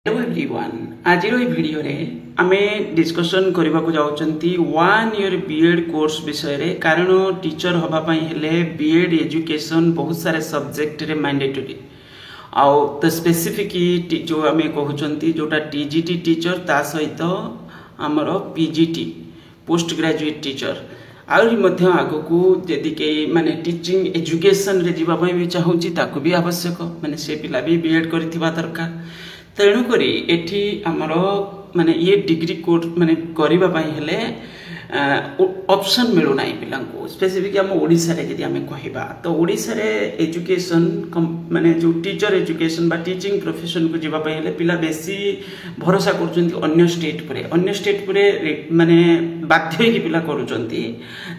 Hello everyone आज video रे आमे डिस्कशन करबा को जाउचंती 1 ईयर बीएड कोर्स विषय रे कारण टीचर होबा पई हेले बीएड एजुकेशन बहुत सारे सब्जेक्ट रे मैंडेटरी आउ तो स्पेसिफिक जो आमे कहउचंती जोटा टीजीटी टीचर ता सहित हमरो पीजीटी पोस्ट ग्रेजुएट टीचर आउरी मध्य आगो को यदि के माने टीचिंग एजुकेशन रे जीवा पई भी चाहूची ताको भी आवश्यक माने से पिला भी बीएड करथिबा दरकार तेणुक एठी आमर माने ये डिग्री कोर्स माने करबा पई हेले ऑप्शन मिलुना पिला स्पेसिफिक आम ओडिसा रे यदि आमे कहिबा तो ओडिसा रे एजुकेशन माने जो टीचर एजुकेशन बा टीचिंग प्रोफेशन को जीवा पई हेले पिला बेसी भरोसा करचंती अन्य स्टेट परे माने बाध्य कि पिला करूचंती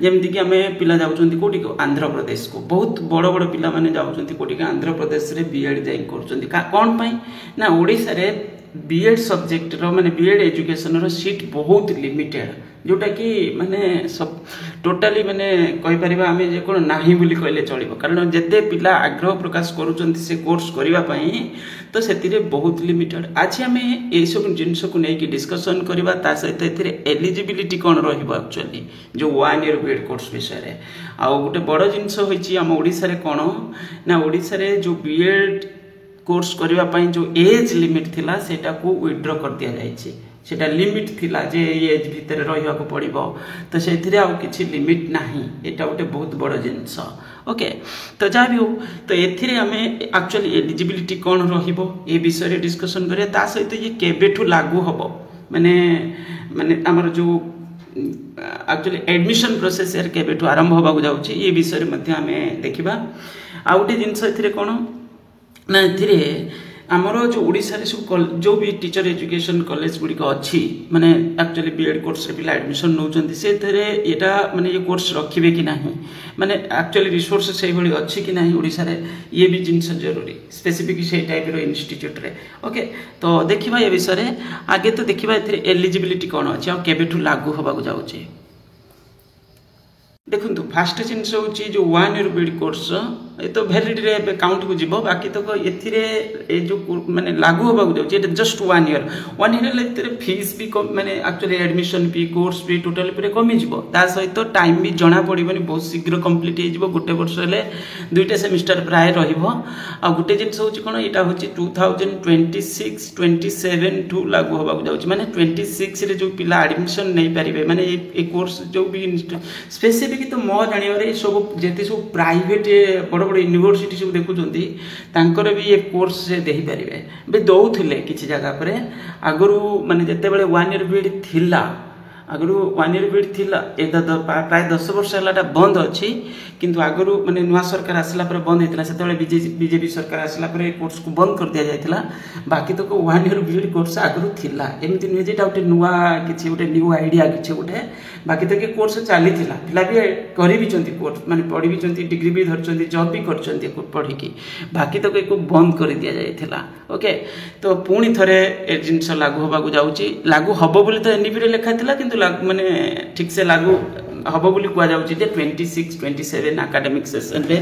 जेमति कि आमे पिला जाउचंती कोठी को आंध्र प्रदेश को बहुत बड़ बड़ पिला माने जाउचंती कोठी का आंध्र प्रदेश रे बीएड जाई करचंती कोन पई ना ओडिसा रे बीएड सब्जेक्ट रो माने बीएड एजुकेशन रो सीट बहुत लिमिटेड जोटा कि माने सब टोटाली माने कहि परिबा आमे जे कोन नाही बोली कहले चलिबो कारण जते पिला आग्रह प्रकाश करूचंती से कोर्स करिवा पई तो सेतिरे बहुत लिमिटेड आज आमे ए सब जिंस को नै कि डिस्कशन करिबा ता सहित एथिरे एलिजिबिलिटी कोन रहिबो एक्चुअली जो 1 ईयर बीएड कोर्स विषय रे आ गोटे बड़ जिंस होईची हम ओडिसा रे कोन ना ओडिसा रे जो बीएड कोर्स करबा पई जो एज लिमिट थिला सेटा को विथड्रॉ कर दिया जायछि सेटा लिमिट थिला जे एज भीतर रहिबा को पड़िबो तो सेथिरे आ किछि लिमिट नाही एटा गोटे बहुत बड़ जिंस ओके तो जा भी हो तो एथिरे हमें एक्चुअली एलिजिबिलिटी कोन रहिबो ए विषय रे डिस्कशन करे ता सहित ये केबेठु लागू हबो माने माने हमर जो एक्चुअली एडमिशन प्रोसेस एर केबेठु आरंभ होबा को जाउछि ये विषय रे मध्ये हमें देखिबा आ गोटे जिंस एथिरे कोन ना एथिरे आमर जो ओडिसा रे सब जो भी टीचर एजुकेशन कॉलेज गुडी को अच्छी माने एक्चुअली बीएड कोर्स रे पिला एडमिशन नउचंती से थरे एटा माने ये कोर्स रखिबे कि नाही माने एक्चुअली रिसोर्स से भली अच्छी कि नाही ओडिसा रे ये भी जिंस जरूरी स्पेसिफिक से टाइप रो इंस्टीट्यूट रे ओके तो देखिबा ये विषय रे आगे तो देखिबा एथिरे एलिजिबिलिटी कोन अछि आ केबेठु लागू होबा को जाउछि देखो फास्ट जिनस होची जो 1 ईयर बीएड कोर्स ए तो वैलिड रे काउंट को जीवो बाकी तो एथिरे ए जो माने लागू होबा को जे जस्ट 1 ईयर लेते फीस भी माने actually admission fee course fee total पे कमी जीवो ता सहित टाइम भी जणा पड़िबनी बहुत शीघ्र कंप्लीट हे जीवो गोटे वर्ष ले दुईटा सेमिस्टर प्राय रहिबो आ गोटे जिनस होची कोन एटा होची 2026 27 टू लागू होबा को जाउची माने 26 रे जो पिला एडमिशन नै परिबे माने ए कोर्स जो भी स्पेसिफिक तो मो जानियो सब जेते सब प्राइवेट बड़ बड़ यूनिवर्सिटी सब देखुचंती तांकर भी ये कोर्स से देहि परिबे बे दउथिले किछि जगह परे आगरु माने जते बेले 1 ईयर बीएड थिला आगरु 1 ईयर बीएड थिला एदा प्राय 10 वर्ष हलाटा बंद अछि किंतु आगरु माने नुवा सरकार आसला पर बंद हेतला सेते बेले बीजेपी सरकार आसला पर कोर्स को बंद कर दिया जायतिला बाकी तो 1 ईयर बीएड कोर्स आगरु थिला एमिति नुजे जेटा उटे नुवा किछि उटे न्यू आईडिया किछि उटे बाकी तो के कोर्स चली थिला पिला भी करि भी चंती कोर्स माने पढि भी चंती डिग्री भी धरचंती जॉब भी करचंती पढि की बाकी तो को बंद कर दिया जायतिला ओके तो पुणी थरे ए जिंस लागू होबा को जाउची लागू हबो बोली तो एनपी रे लिखा थिला किंतु माने ठीक से लागू हबो बोली कुआ जाउची जे 26 27 एकेडमिक सेशन रे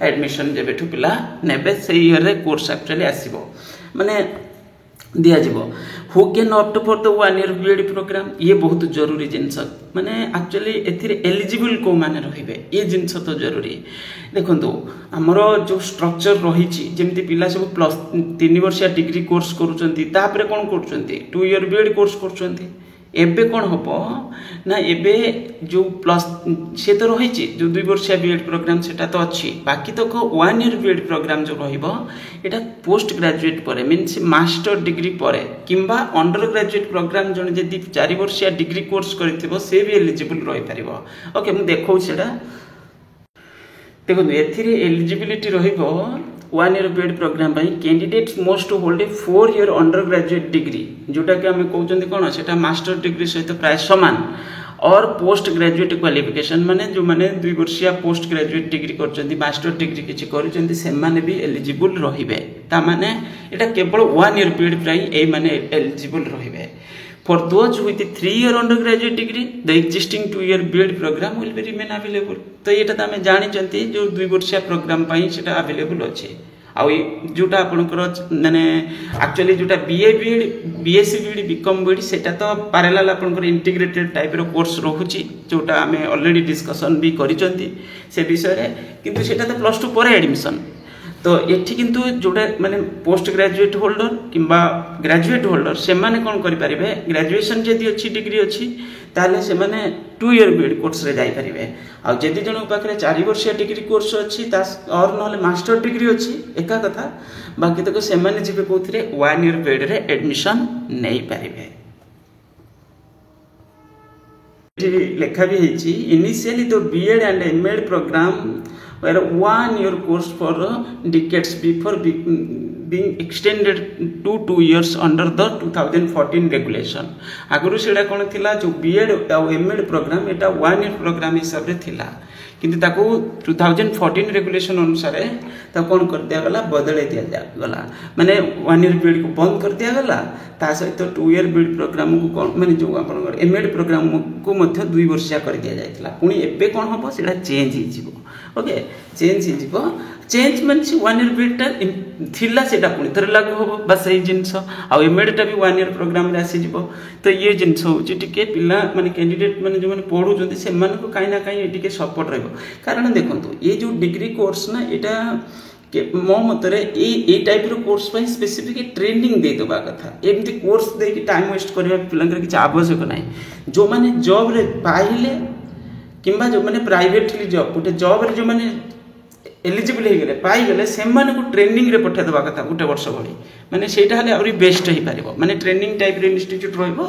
एडमिशन जेबेठु पिला नेबे से ईयर रे कोर्स एक्चुअली आसीबो माने दिया जीवो who can opt for the 1 year BEd program ये बहुत जरूरी जिंस माने एक्चुअली एथिरे एलिजिबल को माने रहिबे ये जिंस तो जरूरी देखंतु हमरो जो स्ट्रक्चर रहिछि जेमति पिला सब प्लस 3 वर्षिया डिग्री कोर्स करूचंती तापरे कोन करूचंती 2 ईयर बीएड कोर्स करूचंती एबे कोन होबो ना एबे जो प्लस से तो रहिछि जो 2 वर्षिया बीएड प्रोग्राम सेटा तो अछि बाकी तो को 1 ईयर बीएड प्रोग्राम जो रहिबो एटा पोस्ट ग्रेजुएट परे मींस मास्टर डिग्री परे किंबा अंडर ग्रेजुएट प्रोग्राम जने जदी 4 वर्षिया डिग्री कोर्स करथिबो से भी एलिजिबल रहि परिबो ओके मु देखौ सेटा देखो एथिरे एलिजिबिलिटी रहिबो 1 year BEd program by candidates must hold a 4 year undergraduate degree जोटा कि हमें कहउचंती कोन सेटा मास्टर डिग्री सहित प्राय समान और पोस्ट ग्रेजुएट क्वालिफिकेशन माने जो माने 2 वर्षिया पोस्ट ग्रेजुएट डिग्री करचंती मास्टर डिग्री किछि करचंती से माने भी एलिजिबल रहिबे ता माने एटा केवल 1 ईयर बीएड प्राय ए माने एलिजिबल रहिबे For those with a 3 year undergraduate degree, the existing 2 year BEd program will be remain available. तो ये ता हमें जानी चंती जो 2 वर्षीय प्रोग्राम पाई सेटा अवेलेबल अछि जोटा आपणकर माने एक्चुअली जोटा BA BEd BSc BEd BCom BEd सेटा तो पैरेलल आपणकर इंटीग्रेटेड टाइप रो कोर्स रहूची जोटा आमे ऑलरेडी डिस्कशन भी करिसंती से विषय रे किंतु सेटा तो प्लस 2 पर एडमिशन तो एठी किंतु जोटा माने पोस्ट ग्रेजुएट होल्डर किंबा ग्रेजुएट होल्डर से माने कोन करि परिबे ग्रेजुएशन जदी अछि डिग्री अछि ताले से माने 2 ईयर बीएड कोर्स रे जाई परिबे आ जदी जण पाखरे 4 वर्षीय डिग्री कोर्स अछि ता और नहले मास्टर डिग्री अछि एका कथा बाकी तक से माने जिबे कोथरे 1 ईयर बीएड रे एडमिशन नै परिबे लेखा भी है initially the BEd and MEd program were 1 year course for decades before being extended to 2 years under the 2014 regulation आगुरु सेडा कोन थिला जो बीएड और एमएड प्रोग्राम एटा 1 year प्रोग्राम हिसाब रे थिला किंतु ताको 2014 रेगुलेशन अनुसार ता कोन कर दिया गला बदले दिया गला माने 1 ईयर बीएड को बंद कर दिया गला ता सहित 2 ईयर बीएड प्रोग्राम को माने जो आपन एमएड प्रोग्राम को मध्य 2 वर्षिया कर दिया जायतला पुनी एबे कोन होबो सेडा चेंज ही जिवो ओके चेंज ही जिवो चेंज मीन्स 1 ईयर बीएड ता थिला सेटा पुनी थरे लागू होबो बस एई जिंस आ एमएड ता भी 1 ईयर प्रोग्राम रे आसी जिवो तो ये जिंस होची टिके पिला माने कैंडिडेट माने जो माने पढु जंती से मान को काई ना काई टिके सपोर्ट रहबो कारण देखंतु ये जो डिग्री कोर्स ना एटा मो मतरे ए टाइप रो कोर्स पई स्पेसिफिक ट्रेनिंग दे दबा कथा एमती कोर्स दे कि टाइम वेस्ट करबा पिलंगर कि आवश्यक नाही जो माने जॉब रे पाइले किंबा जो माने प्राइवेटली जॉब गोटे जॉब रे जो माने एलिजिबल हे गेले पाई गेले से माने को ट्रेनिंग रे पठा दबा कथा गोटे वर्ष भली माने सेटा हले आउरी बेस्ट हे पारिबो माने ट्रेनिंग टाइप रे इंस्टीट्यूट रहइबो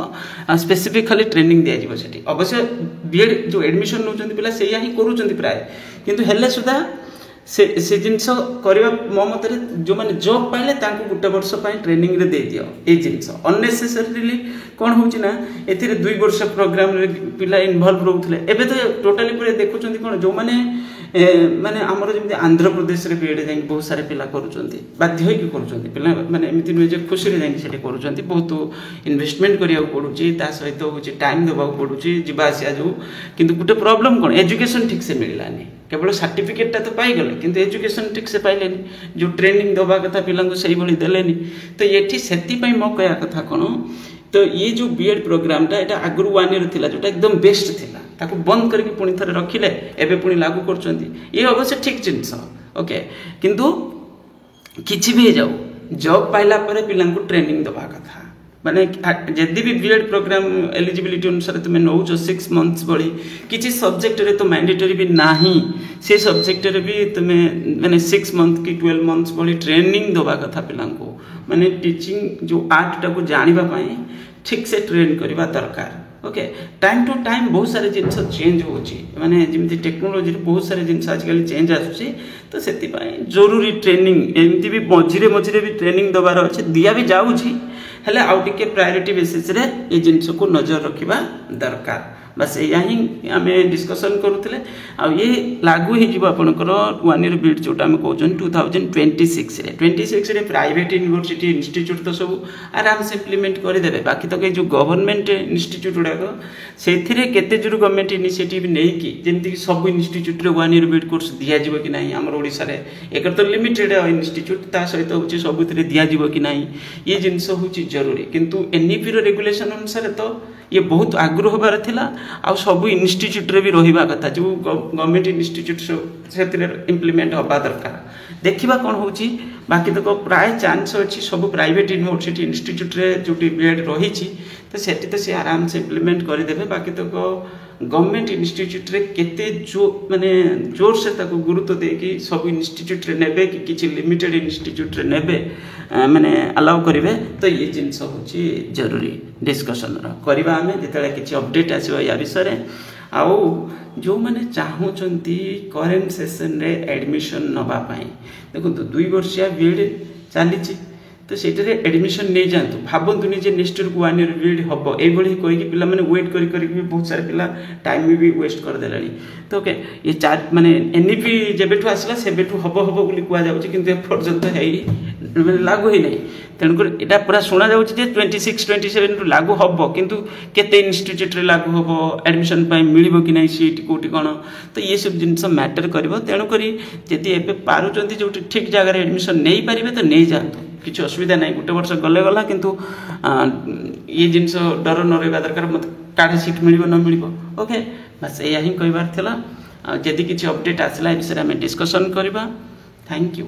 स्पेसिफिक खाली ट्रेनिंग दिया जिवो सेठी अवश्य बीएड जो एडमिशन नउचंती पिला सेया ही करूचंती प्राय किंतु हेले सुदा से जिनस करबा मो मतरे जो माने जॉब पाइले तांको गोटे वर्ष पई ट्रेनिंग रे दे दियो ए जिनस अननेसेसरीली कोन होची ना एथिरे 2 वर्ष प्रोग्राम रे पिला इन्वॉल्व रहउथले एबे तो टोटली पूरे देखुचंती कोन जो माने माने हमर जेमति आंध्र प्रदेश रे बीएड जाई बहुत सारे पिला करूचंती बाध्य होई कि करूचंती पिला माने एमिति नुजे जे खुशी रे जाई सेटे करूचंती बहुत इन्वेस्टमेंट करिया पडुची ता सहित होची टाइम देबा पडुची जिबा आसिया जो किंतु गुटे प्रॉब्लम कोन एजुकेशन ठीक से मिललानी केवल सर्टिफिकेट ता तो पाई गले किंतु एजुकेशन ठीक से पाइलेनी जो ट्रेनिंग दबा कथा पिला को सही भली देलेनी तो एठी सेति पई मो कया कथा कोन तो ये जो बीएड प्रोग्राम ता एटा आगुरु 1 ईयर थिला जोटा एकदम बेस्ट थिला ताको बंद करके पुणी थरे रखिले एबे पुणी लागू करचंती ये अवश्य ठीक जिंस ओके किंतु किछि भी जाऊ जॉब पाइला परे पिला को ट्रेनिंग दबा कथा माने जदी भी बीएड प्रोग्राम एलिजिबिलिटी अनुसार तुमे नौच 6 मंथ्स बड़ी किछि सब्जेक्ट रे तो मैंडेटरी भी नाही से सब्जेक्ट रे भी तुमे माने 6 मंथ की 12 मंथ्स बड़ी ट्रेनिंग दबा कथा पिला को माने टीचिंग जो आर्ट टा को जानिबा पई ठीक से ट्रेन करबा दरकार ओके टाइम टू टाइम बहुत सारे जिनस चेंज होची माने जिमती टेक्नोलॉजी रे बहुत सारे जिनस आजकल चेंज आसुची तो सेति पई जरूरी ट्रेनिंग एमती भी मझिरे मझिरे भी ट्रेनिंग दबार अछि दिया भी जाउची हेले आउ टिके प्रायोरिटी बेसिस रे ए जिनस को नजर रखिबा दरकार बस यही आम डिस्कसन करूले आ ये लागू हो आपंकर 1 ईयर बीएड जोटा आम कहते 2026 रे 26 रे प्राइवेट यूनिवर्सिटी इंस्टीट्यूट तो सब आराम से इम्प्लीमेंट करदे बाकी तो जो गवर्नमेंट इंस्टीट्यूट गुड़ाक से केते गवर्नमेंट इनिशिएटिव नहीं कि जमीक सब इंस्टीट्यूट रे 1 ईयर बीएड कोर्स दिया जिवो कि नहीं आम ओडिशा रे एक तो लिमिटेड इंस्टीट्यूट ता सहित होची सबुथिरे दिया जिवो कि नहीं ये जिनस होची जरूरी किंतु एनईपी रो रेगुलेशन अनुसार तो ये बहुत आग्रह होबार थिला आ सब इंस्टीट्यूट रे भी रहिबा कथा जो गवर्नमेंट इंस्टीट्यूट से इम्प्लीमेंट होबा दरकार देखिबा कोन होची बाकी तो प्राय चांस अछि सब प्राइवेट यूनिवर्सिटी इंस्टीट्यूट रे जो बीएड रही छी तो सेठी तो से आराम से इम्प्लीमेंट कर देबे बाकी तो गवर्नमेंट इंस्टीट्यूट रे केते जो माने जोर से ताको गुरुत्व देकी सब इंस्टीट्यूट रे नेबे कि किछि लिमिटेड इंस्टीट्यूट रे नेबे माने अलाउ करिवे तो ये जिंस होची जरूरी डिस्कशन करबा हमें जेतले किछि अपडेट आसीबो या विषय आउ जो माने चाहूचंती करेंट सेशन रे एडमिशन नबा पाई देखो 2 वर्षिया बीएड चली तो सेठारे एडमिशन नहीं जातु भावतुनि जे नेक्स्ट इयर को 1 ईयर बीएड हम ये कहीकि पिला माने वेट करी भी बहुत सारे पिला टाइम भी वेस्ट करदे तो ओके ये चार माने एनईपी जेबेठू आसला सेबेठू हम हम बोली कह जाउछि किंतु एपर्यंत है लागू ही नहीं तेणुकर यहाँ पूरा शुणा जा 26 27 लागू हम किंतु केते इंस्टीट्यूट रे लागू हम एडमिशन मिल कि ना सीट कौटी कौन तो ये सब जिन मैटर कर तेणुक जदि एवं पार्टी जो ठीक जगह एडमिशन नहीं पारे तो नहीं जातु किसी असुविधा ना गोटे वर्ष गले गला किंतु ये जिनस डर न रहा दरकार मत काढ़े सीट मिल न मिल ओके बस यह ही कहबार जदि किसी अपडेट आसला ए विषय में डिस्कसन करवा थैंक यू।